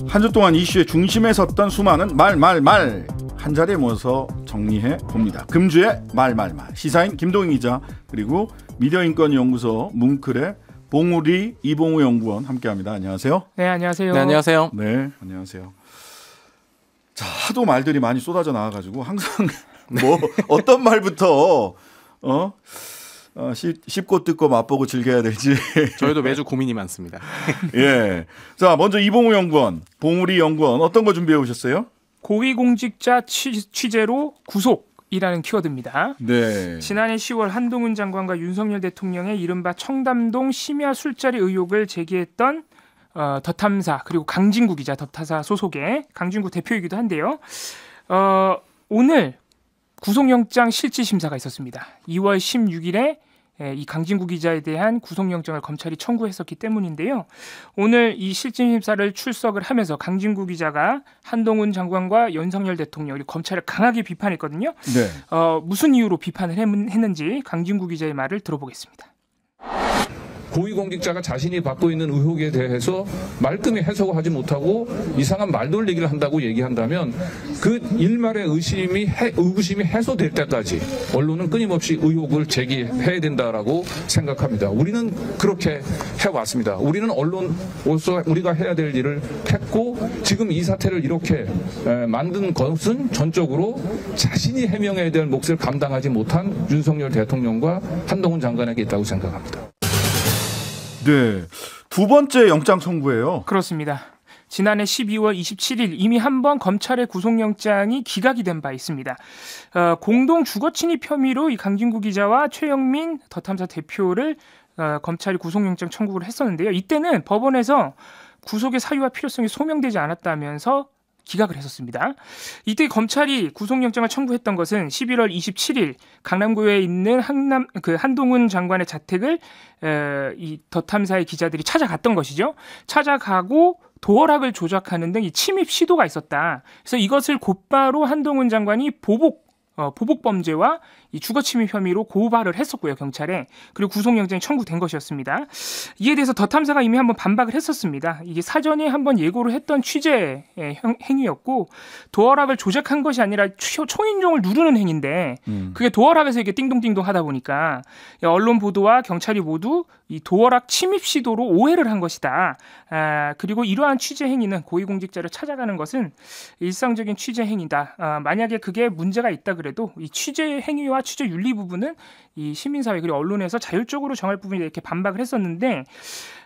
한 주 동안 이슈의 중심에 섰던 수많은 말 한 자리에 모아서 정리해 봅니다. 금주의 말 시사인 김동인 기자 그리고 미디어인권연구소 뭉클의 봉우리 이봉우 연구원 함께합니다. 안녕하세요. 네, 안녕하세요. 네, 안녕하세요. 네, 안녕하세요. 자, 하도 말들이 많이 쏟아져 나와가지고 항상 뭐 어떤 말부터 씹고 뜯고 맛보고 즐겨야 될지 저희도 매주 고민이 많습니다. 예. 자, 먼저 이봉우 연구원, 봉우리 연구원 어떤 거 준비해 오셨어요? 고위공직자 취재로 구속이라는 키워드입니다. 네. 지난해 10월 한동훈 장관과 윤석열 대통령의 이른바 청담동 심야 술자리 의혹을 제기했던 더탐사 그리고 강진구 기자, 더타사 소속의 강진구 대표이기도 한데요. 오늘 구속영장 실질심사가 있었습니다. 2월 16일에 이 강진구 기자에 대한 구속영장을 검찰이 청구했었기 때문인데요. 오늘 이 실질심사를 출석을 하면서 강진구 기자가 한동훈 장관과 윤석열 대통령 그리고 검찰을 강하게 비판했거든요. 네. 무슨 이유로 비판을 했는지 강진구 기자의 말을 들어보겠습니다. 고위공직자가 자신이 받고 있는 의혹에 대해서 말끔히 해석을 하지 못하고 이상한 말돌리기를 한다고 얘기한다면 그 일말의 의구심이 해소될 때까지 언론은 끊임없이 의혹을 제기해야 된다라고 생각합니다. 우리는 그렇게 해왔습니다. 우리는 언론으로서 우리가 해야 될 일을 했고 지금 이 사태를 이렇게 만든 것은 전적으로 자신이 해명해야 될 몫을 감당하지 못한 윤석열 대통령과 한동훈 장관에게 있다고 생각합니다. 네, 두 번째 영장 청구예요. 그렇습니다. 지난해 12월 27일 이미 한 번 검찰의 구속영장이 기각이 된 바 있습니다. 공동 주거침입 혐의로 이 강진구 기자와 최영민 더탐사 대표를 검찰이 구속영장 청구를 했었는데요. 이때는 법원에서 구속의 사유와 필요성이 소명되지 않았다면서 기각을 했었습니다. 이때 검찰이 구속영장을 청구했던 것은 11월 27일 강남구에 있는 한동훈 장관의 자택을 이 더탐사의 기자들이 찾아갔던 것이죠. 찾아가고 도어락을 조작하는 등 이 침입 시도가 있었다. 그래서 이것을 곧바로 한동훈 장관이 보복 범죄와 이 주거침입 혐의로 고발을 했었고요, 경찰에. 그리고 구속영장이 청구된 것이었습니다. 이에 대해서 더탐사가 이미 한번 반박을 했었습니다. 이게 사전에 한번 예고를 했던 취재의 행위였고 도어락을 조작한 것이 아니라 초인종을 누르는 행위인데 그게 도어락에서 이렇게 띵동띵동 하다 보니까 언론 보도와 경찰이 모두 이 도어락 침입 시도로 오해를 한 것이다. 그리고 이러한 취재 행위는 고위공직자를 찾아가는 것은 일상적인 취재 행위다. 만약에 그게 문제가 있다 그래도 이 취재 행위와 취재 윤리 부분은 이 시민사회 그리고 언론에서 자율적으로 정할 부분이 이렇게 반박을 했었는데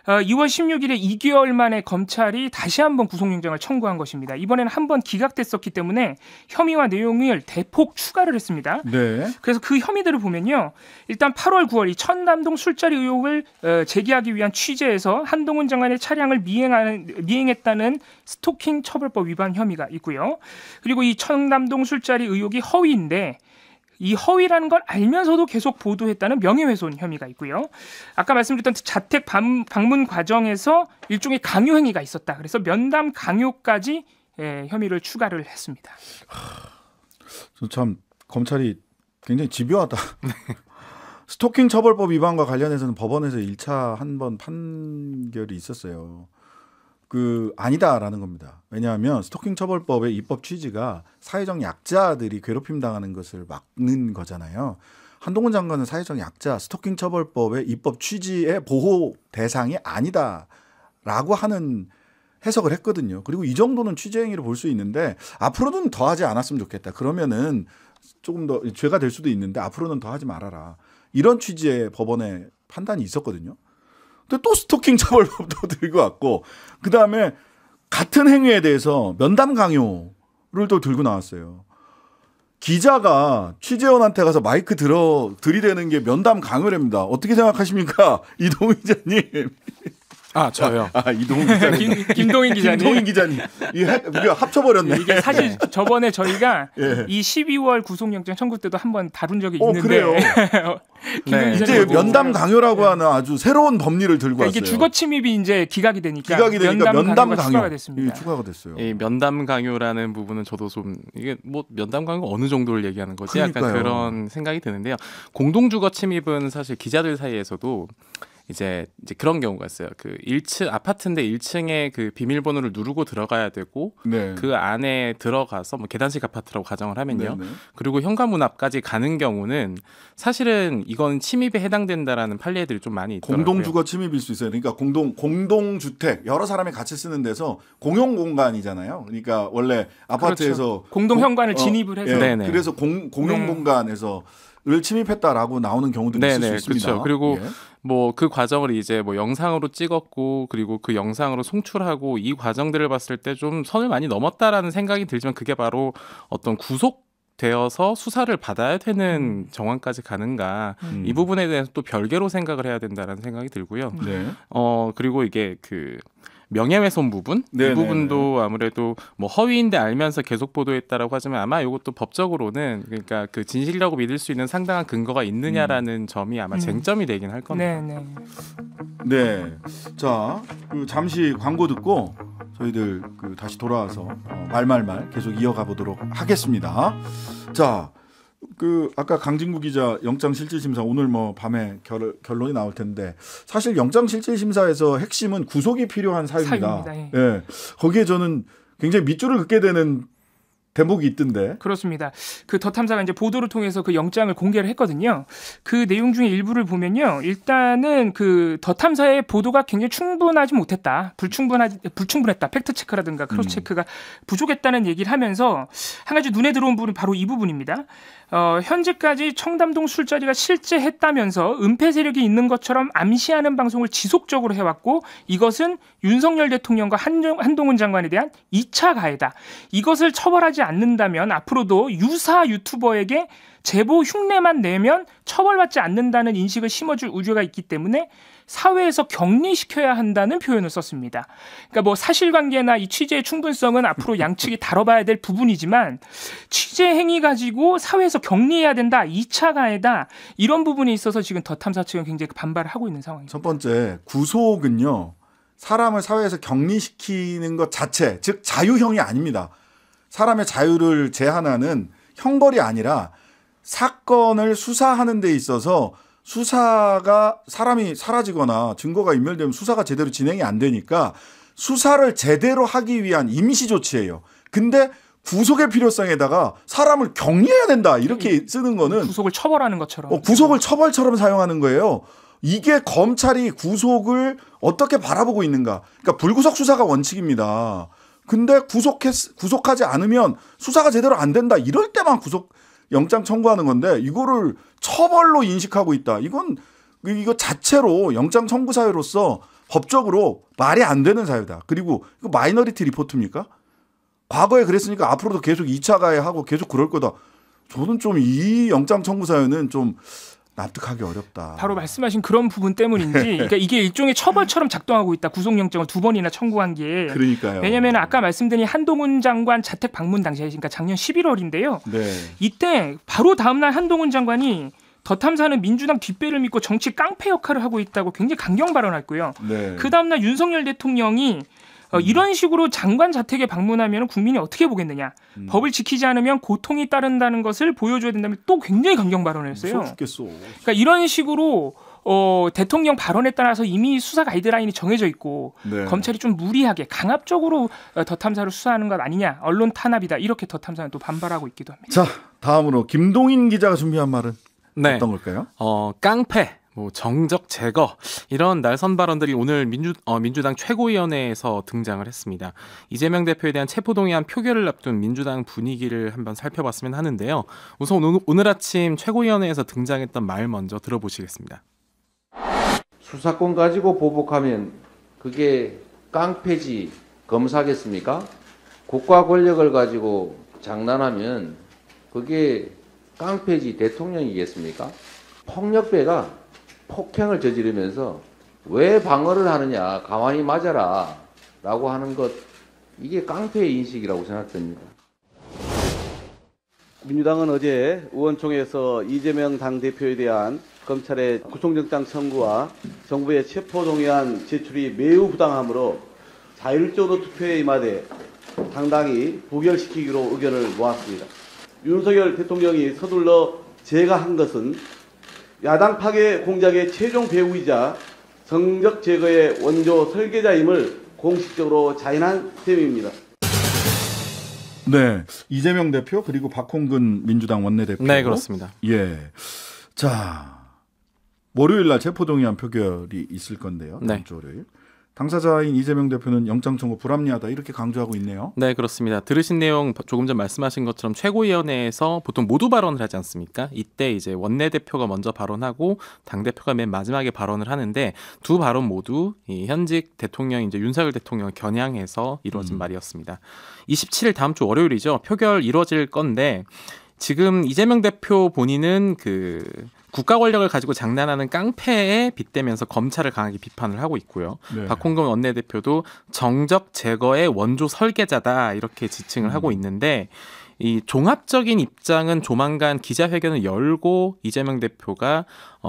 2월 16일에 2개월 만에 검찰이 다시 한번 구속영장을 청구한 것입니다. 이번에는 한번 기각됐었기 때문에 혐의와 내용을 대폭 추가를 했습니다. 네. 그래서 그 혐의들을 보면요. 일단 8월 9월 이 청담동 술자리 의혹을 제기하기 위한 취재에서 한동훈 장관의 차량을 미행했다는 스토킹 처벌법 위반 혐의가 있고요. 그리고 이 청담동 술자리 의혹이 허위인데 이 허위라는 걸 알면서도 계속 보도했다는 명예훼손 혐의가 있고요. 아까 말씀드렸던 자택 방문 과정에서 일종의 강요 행위가 있었다. 그래서 면담 강요까지 혐의를 추가를 했습니다. 참 검찰이 굉장히 집요하다. 스토킹 처벌법 위반과 관련해서는 법원에서 1차 한 번 판결이 있었어요. 아니다라는 겁니다. 왜냐하면 스토킹 처벌법의 입법 취지가 사회적 약자들이 괴롭힘 당하는 것을 막는 거잖아요. 한동훈 장관은 사회적 약자 스토킹 처벌법의 입법 취지의 보호 대상이 아니다라고 하는 해석을 했거든요. 그리고 이 정도는 취재 행위를 볼 수 있는데 앞으로는 더 하지 않았으면 좋겠다. 그러면은 조금 더 죄가 될 수도 있는데 앞으로는 더 하지 말아라. 이런 취지의 법원의 판단이 있었거든요. 근데 또 스토킹 처벌법도 들고 왔고 그다음에 같은 행위에 대해서 면담 강요를 또 들고 나왔어요. 기자가 취재원한테 가서 마이크 들이대는 게 면담 강요랍니다. 어떻게 생각하십니까? 이동훈 기자님. 저요. 이동훈 기자님. 김동인 기자님. 김동인 기자님. 우리가 합쳐버렸네. 이게 사실 저번에 저희가 예. 이 12월 구속영장 청구 때도 한번 다룬 적이 있는데. 그래요. 네. 이제 면담 강요라고 하는 아주 새로운 법리를 들고 왔어요. 이게 주거 침입이 이제 기각이 되니까 면담 강요 추가가 됐습니다. 추가가 됐어요. 이 면담 강요라는 부분은 저도 좀 이게 뭐 면담 강요가 어느 정도를 얘기하는 거지? 그러니까요. 약간 그런 생각이 드는데요. 공동주거 침입은 사실 기자들 사이에서도 이제 그런 경우가 있어요. 그 1층 아파트인데 1층에 그 비밀번호를 누르고 들어가야 되고 네. 그 안에 들어가서 뭐 계단식 아파트라고 가정을 하면요. 네네. 그리고 현관문 앞까지 가는 경우는 사실은 이건 침입에 해당된다라는 판례들이 좀 많이 있더라고요. 공동주거 침입일 수 있어요. 그러니까 공동주택 여러 사람이 같이 쓰는 데서 공용 공간이잖아요. 그러니까 원래 아파트에서 그렇죠. 공동 현관을 진입을 해서 예, 그래서 공용 네. 공간에서 을 침입했다라고 나오는 경우도 있을 수 있습니다. 그렇죠. 그리고 예. 뭐 그 과정을 이제 뭐 영상으로 찍었고 그리고 그 영상으로 송출하고 이 과정들을 봤을 때 좀 선을 많이 넘었다라는 생각이 들지만 그게 바로 어떤 구속되어서 수사를 받아야 되는 정황까지 가는가 이 부분에 대해서 또 별개로 생각을 해야 된다라는 생각이 들고요. 네. 그리고 이게 그 명예훼손 부분 네네네. 이 부분도 아무래도 뭐 허위인데 알면서 계속 보도했다라고 하지만 아마 이것도 법적으로는 그러니까 그 진실이라고 믿을 수 있는 상당한 근거가 있느냐라는 점이 아마 쟁점이 되긴 할 겁니다. 네. 네. 자, 그 잠시 광고 듣고 저희들 그 다시 돌아와서 말말말 계속 이어가 보도록 하겠습니다. 자, 그 아까 강진구 기자 영장실질심사 오늘 뭐 밤에 결론이 나올 텐데 사실 영장실질심사에서 핵심은 구속이 필요한 사유입니다. 예. 거기에 저는 굉장히 밑줄을 긋게 되는 대목이 있던데. 그렇습니다. 그 더 탐사가 이제 보도를 통해서 그 영장을 공개를 했거든요. 그 내용 중에 일부를 보면요. 일단은 그 더 탐사의 보도가 굉장히 충분하지 못했다. 불충분했다. 팩트 체크라든가 크로스 체크가 부족했다는 얘기를 하면서 한 가지 눈에 들어온 부분이 바로 이 부분입니다. 현재까지 청담동 술자리가 실제 했다면서 은폐 세력이 있는 것처럼 암시하는 방송을 지속적으로 해왔고 이것은 윤석열 대통령과 한동훈 장관에 대한 2차 가해다. 이것을 처벌하지 않는다면 앞으로도 유사 유튜버에게 제보 흉내만 내면 처벌받지 않는다는 인식을 심어줄 우려가 있기 때문에 사회에서 격리시켜야 한다는 표현을 썼습니다. 그러니까 뭐 사실관계나 이 취재의 충분성은 앞으로 양측이 다뤄봐야 될 부분이지만 취재 행위 가지고 사회에서 격리해야 된다, 2차 가해다 이런 부분에 있어서 지금 더 탐사 측은 굉장히 반발을 하고 있는 상황입니다. 첫 번째 구속은요. 사람을 사회에서 격리시키는 것 자체, 즉 자유형이 아닙니다. 사람의 자유를 제한하는 형벌이 아니라 사건을 수사하는 데 있어서 수사가 사람이 사라지거나 증거가 인멸되면 수사가 제대로 진행이 안 되니까 수사를 제대로 하기 위한 임시 조치예요. 근데 구속의 필요성에다가 사람을 격리해야 된다 이렇게 쓰는 거는 구속을 처벌하는 것처럼 구속을 처벌처럼 사용하는 거예요. 이게 검찰이 구속을 어떻게 바라보고 있는가. 그러니까 불구속 수사가 원칙입니다. 근데 구속하지 않으면 수사가 제대로 안 된다. 이럴 때만 구속 영장 청구하는 건데 이거를 처벌로 인식하고 있다. 이거 자체로 영장 청구 사유로서 법적으로 말이 안 되는 사유다. 그리고 이거 마이너리티 리포트입니까? 과거에 그랬으니까 앞으로도 계속 2차 가해하고 계속 그럴 거다. 저는 좀 이 영장 청구 사유는 좀 납득하기 어렵다. 바로 말씀하신 그런 부분 때문인지 그러니까 이게 일종의 처벌처럼 작동하고 있다. 구속영장을 2번이나 청구한 게. 그러니까요. 왜냐하면 아까 말씀드린 한동훈 장관 자택 방문 당시에 그러니까 작년 11월인데요. 네. 이때 바로 다음날 한동훈 장관이 더 탐사는 민주당 뒷배를 믿고 정치 깡패 역할을 하고 있다고 굉장히 강경 발언했고요. 네. 그 다음날 윤석열 대통령이 이런 식으로 장관 자택에 방문하면 국민이 어떻게 보겠느냐. 법을 지키지 않으면 고통이 따른다는 것을 보여줘야 된다면 또 굉장히 강경 발언을 했어요. 무서워 죽겠어. 그러니까 이런 식으로 대통령 발언에 따라서 이미 수사 가이드라인이 정해져 있고 네. 검찰이 좀 무리하게 강압적으로 더 탐사를 수사하는 것 아니냐. 언론 탄압이다. 이렇게 더 탐사는 또 반발하고 있기도 합니다. 자, 다음으로 김동인 기자가 준비한 말은 네. 어떤 걸까요? 깡패, 뭐 정적 제거 이런 날선 발언들이 오늘 민주당 최고위원회에서 등장을 했습니다. 이재명 대표에 대한 체포동의안 표결을 앞둔 민주당 분위기를 한번 살펴봤으면 하는데요. 우선 오늘 아침 최고위원회에서 등장했던 말 먼저 들어보시겠습니다. 수사권 가지고 보복하면 그게 깡패지 검사겠습니까? 국가 권력을 가지고 장난하면 그게 깡패지 대통령이겠습니까? 폭력배가 폭행을 저지르면서 왜 방어를 하느냐, 가만히 맞아라 라고 하는 것, 이게 깡패의 인식이라고 생각됩니다. 민주당은 어제 의원총회에서 이재명 당대표에 대한 검찰의 구속영장 청구와 정부의 체포동의안 제출이 매우 부당하므로 자율적으로 투표에 임하되 당당히 부결시키기로 의견을 모았습니다. 윤석열 대통령이 서둘러 제가 한 것은 야당 파괴 공작의 최종 배후이자 성적 제거의 원조 설계자임을 공식적으로 자인한 셈입니다. 네, 이재명 대표 그리고 박홍근 민주당 원내대표. 네, 그렇습니다. 예, 자 월요일 날 체포동의안 표결이 있을 건데요. 다음 주 월요일. 당사자인 이재명 대표는 영장 청구 불합리하다 이렇게 강조하고 있네요. 네, 그렇습니다. 들으신 내용 조금 전 말씀하신 것처럼 최고위원회에서 보통 모두 발언을 하지 않습니까? 이때 이제 원내대표가 먼저 발언하고 당대표가 맨 마지막에 발언을 하는데 두 발언 모두 이 현직 대통령 이제 윤석열 대통령을 겨냥해서 이루어진 말이었습니다. 27일 다음 주 월요일이죠. 표결 이루어질 건데 지금 이재명 대표 본인은 그 국가 권력을 가지고 장난하는 깡패에 빗대면서 검찰을 강하게 비판을 하고 있고요. 네. 박홍근 원내대표도 정적 제거의 원조 설계자다 이렇게 지칭을 하고 있는데 이 종합적인 입장은 조만간 기자회견을 열고 이재명 대표가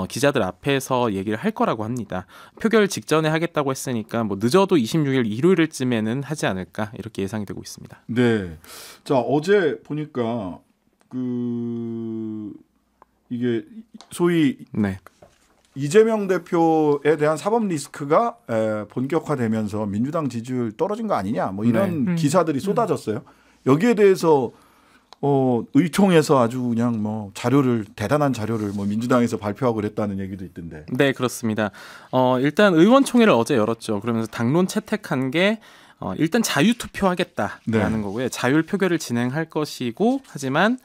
기자들 앞에서 얘기를 할 거라고 합니다. 표결 직전에 하겠다고 했으니까 뭐 늦어도 26일 일요일쯤에는 하지 않을까 이렇게 예상이 되고 있습니다. 네, 자 어제 보니까 이게 소위 네. 이재명 대표에 대한 사법 리스크가 본격화되면서 민주당 지지율 떨어진 거 아니냐 뭐 이런 기사들이 쏟아졌어요. 여기에 대해서 의총에서 아주 그냥 뭐 대단한 자료를 뭐 민주당에서 발표하고 그랬다는 얘기도 있던데. 네, 그렇습니다. 일단 의원총회를 어제 열었죠. 그러면서 당론 채택한 게 일단 자유투표하겠다라는 거고요. 자율 표결을 진행할 것이고 하지만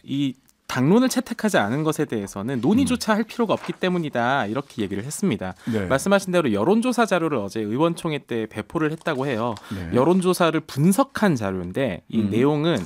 이 당론을 채택하지 않은 것에 대해서는 논의조차 할 필요가 없기 때문이다 이렇게 얘기를 했습니다. 네. 말씀하신 대로 여론조사 자료를 어제 의원총회 때 배포를 했다고 해요. 네. 여론조사를 분석한 자료인데 이 내용은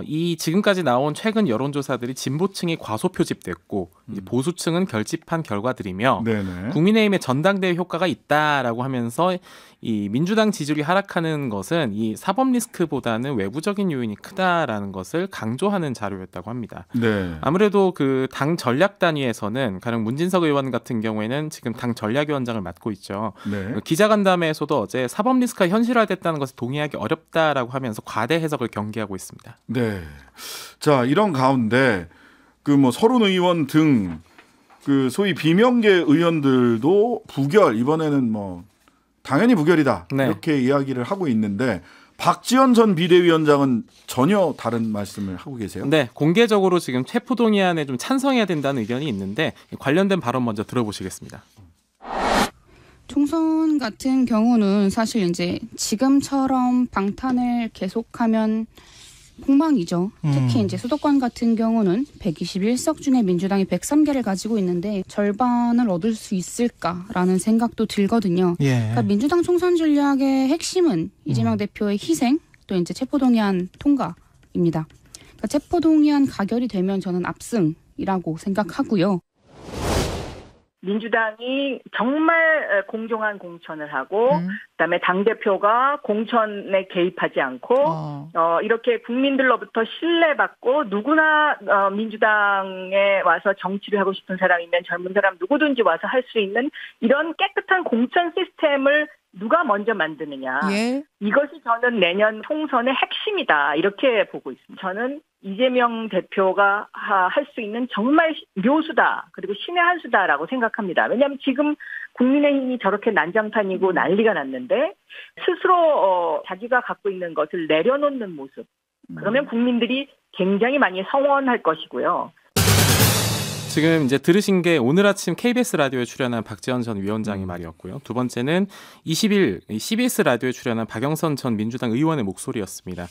이 지금까지 나온 최근 여론조사들이 진보층이 과소표집됐고 보수층은 결집한 결과들이며 네네. 국민의힘의 전당대회 효과가 있다라고 하면서 이 민주당 지지율이 하락하는 것은 이 사법 리스크보다는 외부적인 요인이 크다라는 것을 강조하는 자료였다고 합니다. 네. 아무래도 그 당 전략 단위에서는 가령 문진석 의원 같은 경우에는 지금 당 전략위원장을 맡고 있죠. 네. 기자간담회에서도 어제 사법 리스크가 현실화됐다는 것을 동의하기 어렵다라고 하면서 과대 해석을 경계하고 있습니다. 네. 자, 이런 가운데 그 뭐 서른 의원 등 그 소위 비명계 의원들도 부결 이번에는 뭐 당연히 부결이다. 네. 이렇게 이야기를 하고 있는데 박지원 전 비대위원장은 전혀 다른 말씀을 하고 계세요. 네, 공개적으로 지금 체포동의안에 좀 찬성해야 된다는 의견이 있는데 관련된 발언 먼저 들어보시겠습니다. 총선 같은 경우는 사실 이제 지금처럼 방탄을 계속하면 폭망이죠. 특히 이제 수도권 같은 경우는 121석 중에 민주당이 103개를 가지고 있는데 절반을 얻을 수 있을까라는 생각도 들거든요. 그러니까 민주당 총선 전략의 핵심은 이재명 대표의 희생, 또 이제 체포동의안 통과입니다. 그러니까 체포동의안 가결이 되면 저는 압승이라고 생각하고요. 민주당이 정말 공정한 공천을 하고 그다음에 당대표가 공천에 개입하지 않고 이렇게 국민들로부터 신뢰받고 누구나 민주당에 와서 정치를 하고 싶은 사람이면 젊은 사람 누구든지 와서 할 수 있는 이런 깨끗한 공천 시스템을 누가 먼저 만드느냐. 이것이 저는 내년 총선의 핵심이다. 이렇게 보고 있습니다. 저는 이재명 대표가 할 수 있는 정말 묘수다. 그리고 신의 한 수다라고 생각합니다. 왜냐하면 지금 국민의힘이 저렇게 난장판이고 난리가 났는데 스스로 자기가 갖고 있는 것을 내려놓는 모습. 그러면 국민들이 굉장히 많이 성원할 것이고요. 지금 이제 들으신 게 오늘 아침 KBS 라디오에 출연한 박지원 전 위원장의 말이었고요. 두 번째는 20일 CBS 라디오에 출연한 박영선 전 민주당 의원의 목소리였습니다.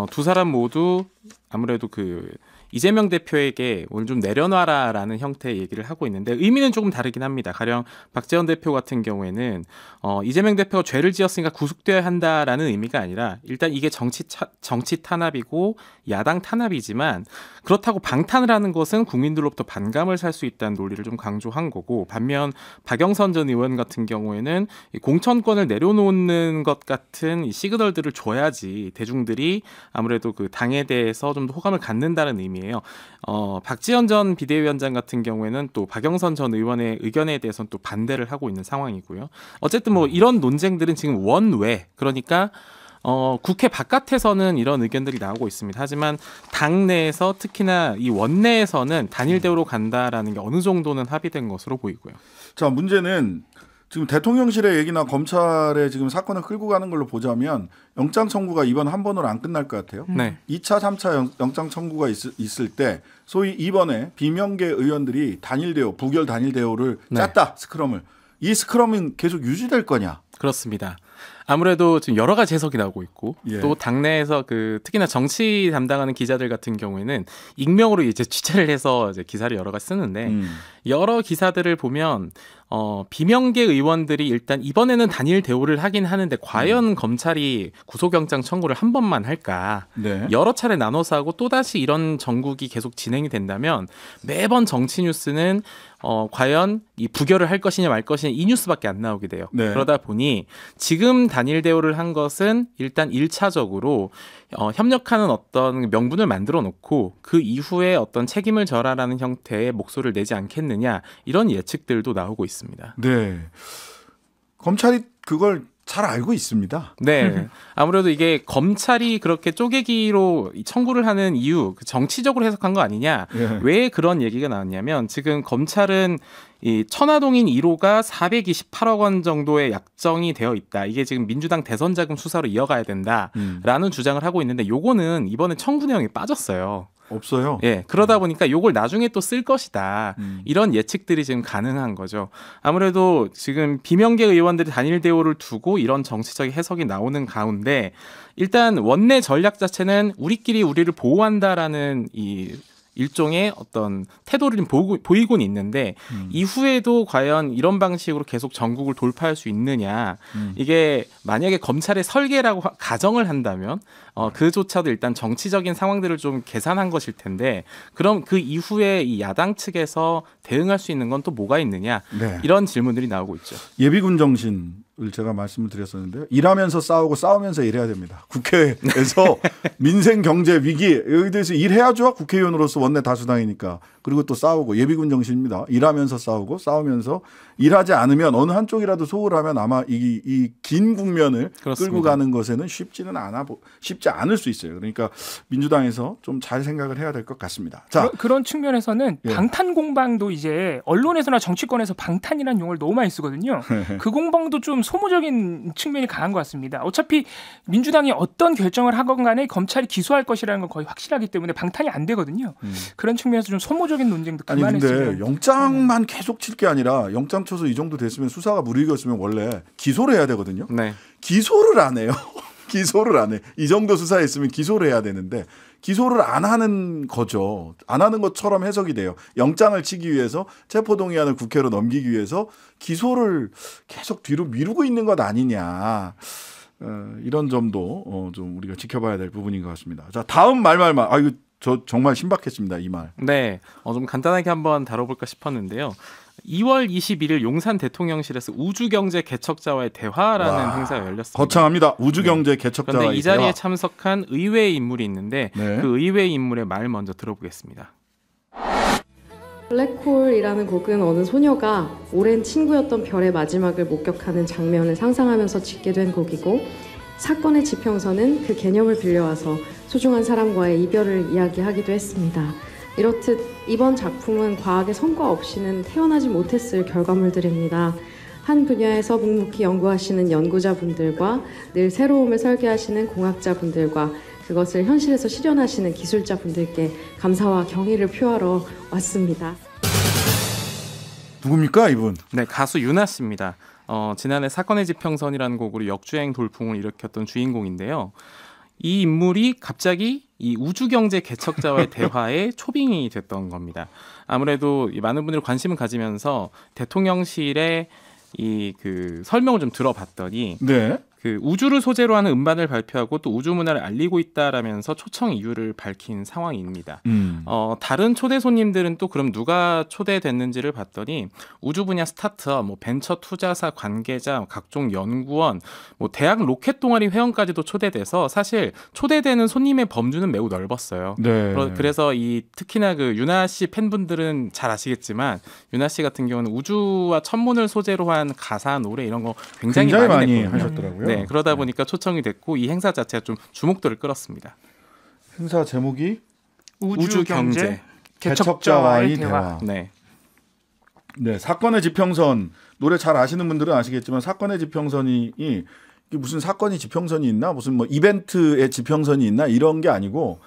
두 사람 모두 아무래도 그 이재명 대표에게 오늘 좀 내려놔라라는 형태의 얘기를 하고 있는데 의미는 조금 다르긴 합니다. 가령 박지원 대표 같은 경우에는 이재명 대표가 죄를 지었으니까 구속되어야 한다라는 의미가 아니라 일단 이게 정치 탄압이고 야당 탄압이지만 그렇다고 방탄을 하는 것은 국민들로부터 반감을 살 수 있다는 논리를 좀 강조한 거고 반면 박영선 전 의원 같은 경우에는 공천권을 내려놓는 것 같은 이 시그널들을 줘야지 대중들이 아무래도 그 당에 대해서 좀 더 호감을 갖는다는 의미예요. 박지원 전 비대위원장 같은 경우에는 또 박영선 전 의원의 의견에 대해서는 또 반대를 하고 있는 상황이고요. 어쨌든 뭐 이런 논쟁들은 지금 원외 그러니까 국회 바깥에서는 이런 의견들이 나오고 있습니다. 하지만 당내에서 특히나 이 원내에서는 단일 대우로 간다라는 게 어느 정도는 합의된 것으로 보이고요. 자, 문제는 지금 대통령실의 얘기나 검찰에 지금 사건을 끌고 가는 걸로 보자면 영장 청구가 이번 한 번으로 안 끝날 것 같아요. 네. 2차, 3차 영장 청구가 있을 때 소위 이번에 비명계 의원들이 단일 대우, 부결 단일 대우를 짰다. 스크럼을. 이 스크럼은 계속 유지될 거냐? 그렇습니다. 아무래도 지금 여러 가지 해석이 나오고 있고 예. 또 당내에서 특히나 정치 담당하는 기자들 같은 경우에는 익명으로 이제 취재를 해서 이제 기사를 여러 가지 쓰는데 여러 기사들을 보면 비명계 의원들이 일단 이번에는 단일 대우를 하긴 하는데 과연 검찰이 구속영장 청구를 한 번만 할까? 네. 여러 차례 나눠서 하고 또다시 이런 정국이 계속 진행이 된다면 매번 정치 뉴스는 과연 이 부결을 할 것이냐 말 것이냐 이 뉴스밖에 안 나오게 돼요. 네. 그러다 보니 지금 단일 대우를 한 것은 일단 1차적으로 협력하는 어떤 명분을 만들어 놓고 그 이후에 어떤 책임을 져라라는 형태의 목소리를 내지 않겠느냐 이런 예측들도 나오고 있습니다. 네. 검찰이 그걸 잘 알고 있습니다. 네. 아무래도 이게 검찰이 그렇게 쪼개기로 청구를 하는 이유, 정치적으로 해석한 거 아니냐. 예. 왜 그런 얘기가 나왔냐면 지금 검찰은 이 천화동인 1호가 428억 원 정도의 약정이 되어 있다. 이게 지금 민주당 대선 자금 수사로 이어가야 된다라는 주장을 하고 있는데 요거는 이번에 청구 내용이 빠졌어요. 없어요. 예, 그러다 보니까 요걸 나중에 또 쓸 것이다. 이런 예측들이 지금 가능한 거죠. 아무래도 지금 비명계 의원들이 단일 대우를 두고 이런 정치적 해석이 나오는 가운데 일단 원내 전략 자체는 우리끼리 우리를 보호한다라는 이 일종의 어떤 태도를 보이곤 있는데 이후에도 과연 이런 방식으로 계속 전국을 돌파할 수 있느냐 이게 만약에 검찰의 설계라고 가정을 한다면 그조차도 일단 정치적인 상황들을 좀 계산한 것일 텐데 그럼 그 이후에 이 야당 측에서 대응할 수 있는 건 또 뭐가 있느냐 네. 이런 질문들이 나오고 있죠. 예비군 정신을 제가 말씀을 드렸었는데요. 일하면서 싸우고 싸우면서 일해야 됩니다. 국회에서 민생 경제 위기 여기 대해서 일해야죠. 국회의원으로서 원내 다수당이니까. 그리고 또 싸우고 예비군 정신입니다. 일하면서 싸우고 싸우면서 일하지 않으면 어느 한쪽이라도 소홀하면 아마 이 긴 국면을 그렇습니다. 끌고 가는 것에는 쉽지 않을 수 있어요. 그러니까 민주당에서 좀 잘 생각을 해야 될 것 같습니다. 자, 그런 측면에서는 예. 방탄 공방도 이제 언론에서나 정치권에서 방탄이라는 용어를 너무 많이 쓰거든요. 그 공방도 좀 소모적인 측면이 강한 것 같습니다. 어차피 민주당이 어떤 결정을 하건 간에 검찰이 기소할 것이라는 건 거의 확실하기 때문에 방탄이 안 되거든요. 그런 측면에서 좀 소모적인 논쟁도 아니 근데 그만했으면. 영장만 계속 칠 게 아니라 영장 쳐서 이 정도 됐으면 수사가 무리익었으면 원래 기소를 해야 되거든요. 네. 기소를 안 해요. 기소를 안 해. 이 정도 수사했으면 기소를 해야 되는데 기소를 안 하는 거죠. 안 하는 것처럼 해석이 돼요. 영장을 치기 위해서 체포동의안을 국회로 넘기기 위해서 기소를 계속 뒤로 미루고 있는 것 아니냐. 이런 점도 좀 우리가 지켜봐야 될 부분인 것 같습니다. 자, 다음 말만. 이거 저 정말 신박했습니다. 이 말. 네, 좀 간단하게 한번 다뤄볼까 싶었는데요. 2월 21일 용산 대통령실에서 우주경제 개척자와의 대화라는 행사가 열렸습니다. 거창합니다. 우주경제 개척자와의 그런데 이 자리에 대화. 참석한 의외의 인물이 있는데 네. 그 의외의 인물의 말 먼저 들어보겠습니다. 블랙홀이라는 곡은 어느 소녀가 오랜 친구였던 별의 마지막을 목격하는 장면을 상상하면서 짓게 된 곡이고 사건의 지평선은 그 개념을 빌려와서 소중한 사람과의 이별을 이야기하기도 했습니다. 이렇듯 이번 작품은 과학의 성과 없이는 태어나지 못했을 결과물들입니다. 한 분야에서 묵묵히 연구하시는 연구자분들과 늘 새로움을 설계하시는 공학자분들과 그것을 현실에서 실현하시는 기술자분들께 감사와 경의를 표하러 왔습니다. 누굽니까 이분? 네, 가수 유나 씨입니다. 지난해 사건의 지평선이라는 곡으로 역주행 돌풍을 일으켰던 주인공인데요. 이 인물이 갑자기 이 우주경제 개척자와의 대화에 초빙이 됐던 겁니다. 아무래도 많은 분들이 관심을 가지면서 대통령실의 이 그 설명을 좀 들어봤더니 네. 그 우주를 소재로 하는 음반을 발표하고 또 우주 문화를 알리고 있다라면서 초청 이유를 밝힌 상황입니다. 다른 초대 손님들은 또 그럼 누가 초대됐는지를 봤더니 우주 분야 스타트업, 벤처 투자사 관계자, 각종 연구원, 대학 로켓 동아리 회원까지도 초대돼서 사실 초대되는 손님의 범주는 매우 넓었어요. 네. 그래서 이 특히나 그 유나 씨 팬분들은 잘 아시겠지만 유나 씨 같은 경우는 우주와 천문을 소재로 한 가사, 노래 이런 거 굉장히 많이 냈거든요. 하셨더라고요. 네, 그러다 보니까 초청이 됐고 이 행사 자체가 좀 주목도를 끌었습니다. 행사 제목이 우주 경제 개척자와의 대화. 네. 네, 사건의 지평선 노래 잘 아시는 분들은 아시겠지만 사건의 지평선이 이게 무슨 사건이 지평선이 있나 무슨 뭐 이벤트의 지평선이 있나 이런 게 아니고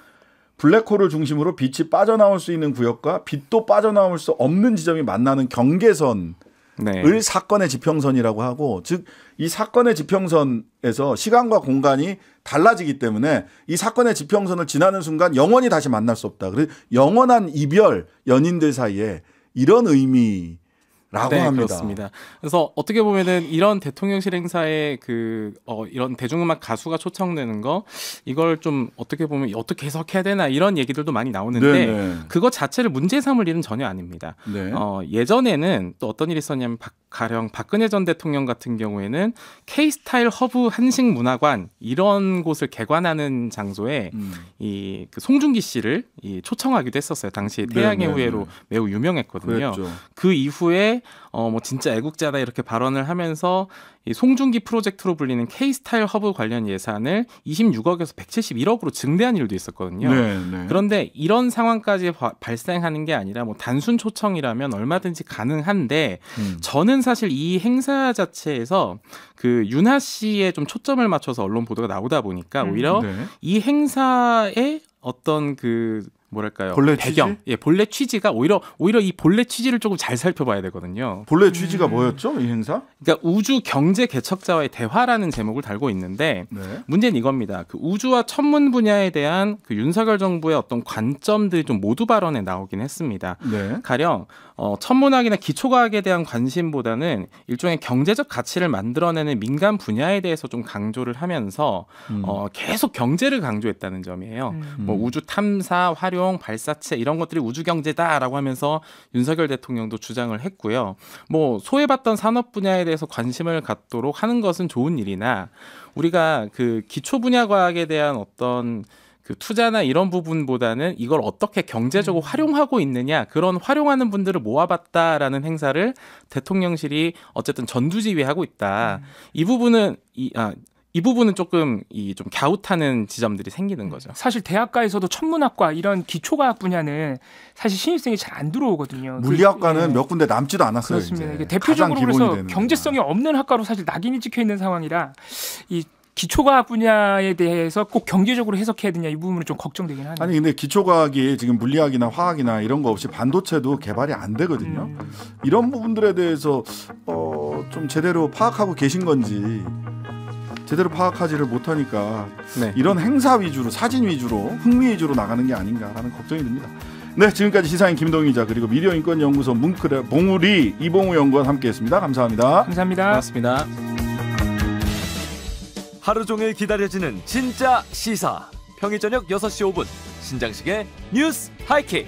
블랙홀을 중심으로 빛이 빠져나올 수 있는 구역과 빛도 빠져나올 수 없는 지점이 만나는 경계선을 네. 사건의 지평선이라고 하고 즉 이 사건의 지평선에서 시간과 공간이 달라지기 때문에 이 사건의 지평선을 지나는 순간 영원히 다시 만날 수 없다. 그래서 영원한 이별 연인들 사이에 이런 의미라고 네, 합니다. 그렇습니다. 그래서 어떻게 보면은 이런 대통령실 행사에 이런 대중음악 가수가 초청되는 거 이걸 좀 어떻게 보면 어떻게 해석해야 되나 이런 얘기들도 많이 나오는데 네네. 그것 자체를 문제 삼을 일은 전혀 아닙니다. 네. 예전에는 또 어떤 일이 있었냐면 가령 박근혜 전 대통령 같은 경우에는 K-스타일 허브 한식문화관 이런 곳을 개관하는 장소에 이 그 송중기 씨를 초청하기도 했었어요. 당시 태양의 후예로 매우 유명했거든요. 그랬죠. 그 이후에 뭐 진짜 애국자다 이렇게 발언을 하면서 이 송중기 프로젝트로 불리는 K-스타일 허브 관련 예산을 26억에서 171억으로 증대한 일도 있었거든요. 네. 그런데 이런 상황까지 발생하는 게 아니라 뭐 단순 초청이라면 얼마든지 가능한데 저는 사실 이 행사 자체에서 그 윤하 씨에 좀 초점을 맞춰서 언론 보도가 나오다 보니까 오히려 이 행사에 어떤 그 뭐랄까요? 본래 배경, 취지? 예, 본래 취지가 오히려 이 본래 취지를 조금 잘 살펴봐야 되거든요. 본래 취지가 뭐였죠, 이 행사? 그러니까 우주 경제 개척자와의 대화라는 제목을 달고 있는데 문제는 이겁니다. 그 우주와 천문 분야에 대한 그 윤석열 정부의 어떤 관점들이 좀 모두 발언에 나오긴 했습니다. 가령 천문학이나 기초과학에 대한 관심보다는 일종의 경제적 가치를 만들어내는 민간 분야에 대해서 좀 강조를 하면서 계속 경제를 강조했다는 점이에요. 뭐 우주 탐사, 활용, 발사체 이런 것들이 우주 경제다라고 하면서 윤석열 대통령도 주장을 했고요. 뭐 소외받던 산업 분야에 대해서 관심을 갖도록 하는 것은 좋은 일이나 우리가 그 기초 분야 과학에 대한 어떤 그 투자나 이런 부분보다는 이걸 어떻게 경제적으로 활용하고 있느냐 그런 활용하는 분들을 모아봤다라는 행사를 대통령실이 어쨌든 전두지휘하고 있다. 이 부분은 이 부분은 조금 좀 갸웃하는 지점들이 생기는 거죠. 사실 대학가에서도 천문학과 이런 기초과학 분야는 사실 신입생이 잘 안 들어오거든요. 물리학과는 몇 군데 남지도 않았어요. 그렇습니다. 이제. 대표적으로 그래서 경제성이 없는 학과로 사실 낙인이 찍혀 있는 상황이라 이 기초과학 분야에 대해서 꼭 경제적으로 해석해야 되냐 이 부분은 좀 걱정되긴 하네요. 아니 근데 기초과학이 지금 물리학이나 화학이나 이런 거 없이 반도체도 개발이 안 되거든요. 이런 부분들에 대해서 좀 제대로 파악하고 계신 건지 제대로 파악하지를 못하니까 이런 행사 위주로 사진 위주로 흥미 위주로 나가는 게 아닌가라는 걱정이 듭니다. 네, 지금까지 시사인 김동희 기자 그리고 미디어인권연구소 뭉클의 봉우리 이봉우 연구원 함께했습니다. 감사합니다. 감사합니다. 고맙습니다. 하루 종일 기다려지는 진짜 시사. 평일 저녁 6시 5분 신장식의 뉴스 하이킥.